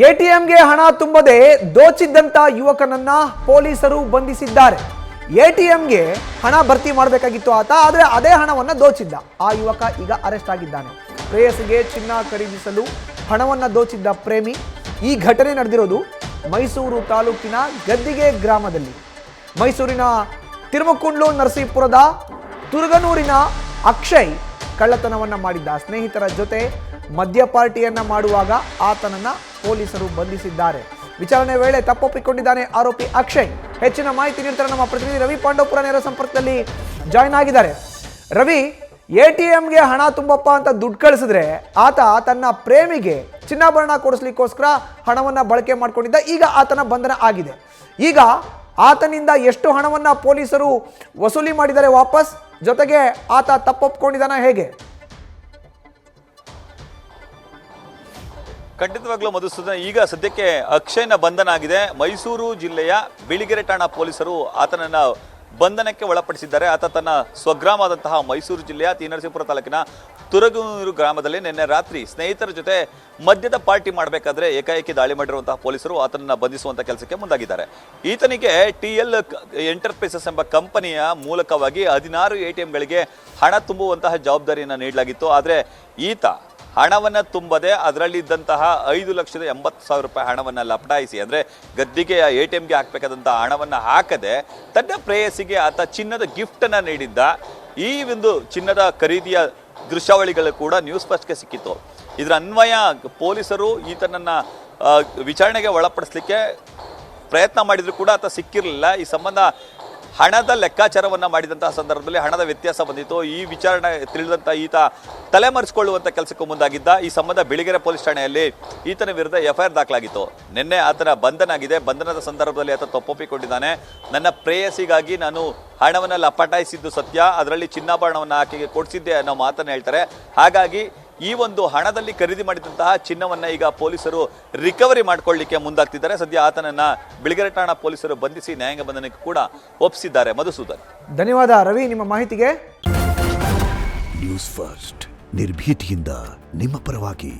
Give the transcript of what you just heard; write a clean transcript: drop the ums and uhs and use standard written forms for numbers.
ಎಟಿಎಂಗೆ ಹಣ ತುಂಬದೆ ದೋಚಿದ್ದಂತ ಯುವಕನನ್ನ ಪೊಲೀಸರು ಬಂಧಿಸಿದ್ದಾರೆ. ಎಟಿಎಂಗೆ ಹಣ ಭರ್ತಿ ಮಾಡಬೇಕಾಗಿತ್ತು ಆತ, ಆದರೆ ಅದೇ ಹಣವನ್ನ ದೋಚಿದ್ದ. ಆ ಯುವಕ ಈಗ ಅರೆಸ್ಟ್ ಆಗಿದ್ದಾನೆ. ಪ್ರೇಯಸಿಗೆ ಚಿನ್ನ ಖರೀದಿಸಲು ಹಣವನ್ನ ದೋಚಿದ್ದ ಪ್ರೇಮಿ. ಈ ಘಟನೆ ನಡೆದಿರೋದು ಮೈಸೂರು ತಾಲೂಕಿನ ಗದ್ದಿಗೆ ಗ್ರಾಮದಲ್ಲಿ. ಮೈಸೂರಿನ ತಿರುಮಕುಂಡ್ಲು ನರಸೀಪುರದ ತುರಗನೂರಿನ ಅಕ್ಷಯ್ ಕಳ್ಳತನವನ್ನ ಮಾಡಿದ್ದ. ಸ್ನೇಹಿತರ ಜೊತೆ ಮದ್ಯ ಪಾರ್ಟಿಯನ್ನ ಮಾಡುವಾಗ ಆತನನ್ನ ಪೊಲೀಸರು ಬಂಧಿಸಿದ್ದಾರೆ. ವಿಚಾರಣೆ ವೇಳೆ ತಪ್ಪೊಪ್ಪಿಕೊಂಡಿದ್ದಾನೆ ಆರೋಪಿ ಅಕ್ಷಯ್. ಹೆಚ್ಚಿನ ಮಾಹಿತಿ ನೀಡ್ತಾರೆ ನಮ್ಮ ಪ್ರತಿನಿಧಿ ರವಿ ಪಾಂಡವಪುರ ನೇರ ಸಂಪರ್ಕದಲ್ಲಿ ಜಾಯ್ನ್ ಆಗಿದ್ದಾರೆ. ರವಿ, ಎಟಿಎಂಗೆ ಹಣ ತುಂಬಪ್ಪ ಅಂತ ದುಡ್ಡು ಕಳಿಸಿದ್ರೆ ಆತ ತನ್ನ ಪ್ರೇಮಿಗೆ ಚಿನ್ನಾಭರಣ ಕೊಡಿಸ್ಲಿಕ್ಕೋಸ್ಕರ ಹಣವನ್ನ ಬಳಕೆ ಮಾಡ್ಕೊಂಡಿದ್ದ. ಈಗ ಆತನ ಬಂಧನ ಆಗಿದೆ. ಈಗ ಆತನಿಂದ ಎಷ್ಟು ಹಣವನ್ನ ಪೊಲೀಸರು ವಸೂಲಿ ಮಾಡಿದ್ದಾರೆ ವಾಪಸ್, ಜೊತೆಗೆ ಆತ ತಪ್ಪೊಪ್ಕೊಂಡಿದ್ದಾನ ಹೇಗೆ? ಖಂಡಿತವಾಗ್ಲೂ ಮಧುಸೂದನ್, ಈಗ ಸದ್ಯಕ್ಕೆ ಅಕ್ಷಯ್ನ ಬಂಧನ ಆಗಿದೆ. ಮೈಸೂರು ಜಿಲ್ಲೆಯ ಬಿಳಿಗೆರೆ ಠಾಣಾ ಪೊಲೀಸರು ಆತನನ್ನ ಬಂಧನಕ್ಕೆ ಒಳಪಡಿಸಿದ್ದಾರೆ. ಆತ ತನ್ನ ಸ್ವಗ್ರಾಮದಂತಹ ಮೈಸೂರು ಜಿಲ್ಲೆಯ ಟಿ ನರಸೀಪುರ ತಾಲೂಕಿನ ತುರಗನೂರು ಗ್ರಾಮದಲ್ಲಿ ನಿನ್ನೆ ರಾತ್ರಿ ಸ್ನೇಹಿತರ ಜೊತೆ ಮದ್ಯದ ಪಾರ್ಟಿ ಮಾಡಬೇಕಾದ್ರೆ ಏಕಾಏಕಿ ದಾಳಿ ಮಾಡಿರುವಂತಹ ಪೊಲೀಸರು ಆತನನ್ನ ಬಂಧಿಸುವಂತ ಕೆಲಸಕ್ಕೆ ಮುಂದಾಗಿದ್ದಾರೆ. ಈತನಿಗೆ ಟಿಎಲ್ ಎಂಟರ್ಪ್ರೈಸಸ್ ಎಂಬ ಕಂಪನಿಯ ಮೂಲಕವಾಗಿ 16 ಎಟಿಎಂಗಳಿಗೆ ಹಣ ತುಂಬುವಂತಹ ಜವಾಬ್ದಾರಿಯನ್ನು ನೀಡಲಾಗಿತ್ತು. ಆದರೆ ಈತ ಹಣವನ್ನು ತುಂಬದೆ ಅದರಲ್ಲಿದ್ದಂತಹ 5,80,000 ರೂಪಾಯಿ ಹಣವನ್ನು ಲಪಟಾಯಿಸಿ, ಅಂದರೆ ಗದ್ದಿಗೆಯ ಎಟಿಎಂಗೆ ಹಾಕಬೇಕಾದಂತಹ ಹಣವನ್ನು ಹಾಕದೆ ತನ್ನ ಪ್ರೇಯಸಿಗೆ ಆತ ಚಿನ್ನದ ಗಿಫ್ಟನ್ನು ನೀಡಿದ್ದ. ಈ ಒಂದು ಚಿನ್ನದ ಖರೀದಿಯ ದೃಶ್ಯಾವಳಿಗಳು ಕೂಡ ನ್ಯೂಸ್ ಫಸ್ಟ್ಗೆ ಸಿಕ್ಕಿತ್ತು. ಇದರ ಅನ್ವಯ ಪೊಲೀಸರು ಈತನನ್ನು ವಿಚಾರಣೆಗೆ ಒಳಪಡಿಸಲಿಕ್ಕೆ ಪ್ರಯತ್ನ ಮಾಡಿದ್ರು ಕೂಡ ಆತ ಸಿಕ್ಕಿರಲಿಲ್ಲ. ಈ ಸಂಬಂಧ ಹಣದ ಲೆಕ್ಕಾಚಾರವನ್ನು ಮಾಡಿದಂತಹ ಸಂದರ್ಭದಲ್ಲಿ ಹಣದ ವ್ಯತ್ಯಾಸ ಬಂದಿತ್ತು. ಈ ವಿಚಾರಣೆ ತಿಳಿದಂಥ ಈತ ತಲೆಮರೆಸಿಕೊಳ್ಳುವಂಥ ಕೆಲಸಕ್ಕೂ ಮುಂದಾಗಿದ್ದ. ಈ ಸಂಬಂಧ ಬಿಳಿಗೆರೆ ಪೊಲೀಸ್ ಠಾಣೆಯಲ್ಲಿ ಈತನ ವಿರುದ್ಧ ಎಫ್ಐಆರ್ ದಾಖಲಾಗಿತ್ತು. ನಿನ್ನೆ ಆತನ ಬಂಧನ ಆಗಿದೆ. ಬಂಧನದ ಸಂದರ್ಭದಲ್ಲಿ ಆತ ತಪ್ಪೊಪ್ಪಿಕೊಂಡಿದ್ದಾನೆ. ನನ್ನ ಪ್ರೇಯಸಿಗಾಗಿ ನಾನು ಹಣವನ್ನು ಲಪಟಾಯಿಸಿದ್ದು ಸತ್ಯ, ಅದರಲ್ಲಿ ಚಿನ್ನಾಭರಣವನ್ನು ಆಕೆಗೆ ಕೊಡಿಸಿದ್ದೆ ಅನ್ನೋ ಮಾತನ್ನು ಹೇಳ್ತಾರೆ. ಹಾಗಾಗಿ ಈ ಒಂದು ಹಣದಲ್ಲಿ ಖರೀದಿ ಮಾಡಿದಂತಹ ಚಿನ್ನವನ್ನು ಈಗ ಪೊಲೀಸರು ರಿಕವರಿ ಮಾಡ್ಕೊಳ್ಳಿಕ್ಕೆ ಮುಂದಾಗ್ತಿದ್ದಾರೆ. ಸದ್ಯ ಆತನನ್ನ ಬಿಳಿಗೆರೆ ಠಾಣಾ ಪೊಲೀಸರು ಬಂಧಿಸಿ ನ್ಯಾಯಾಂಗ ಬಂಧನಕ್ಕೆ ಕೂಡ ಒಪ್ಪಿಸಿದ್ದಾರೆ. ಮಧುಸೂದನ್, ಧನ್ಯವಾದ ರವಿ ನಿಮ್ಮ ಮಾಹಿತಿಗೆ. ನ್ಯೂಸ್ ಫಸ್ಟ್ ನಿರ್ಭೀತಿಯಿಂದ ನಿಮ್ಮ ಪರವಾಗಿ.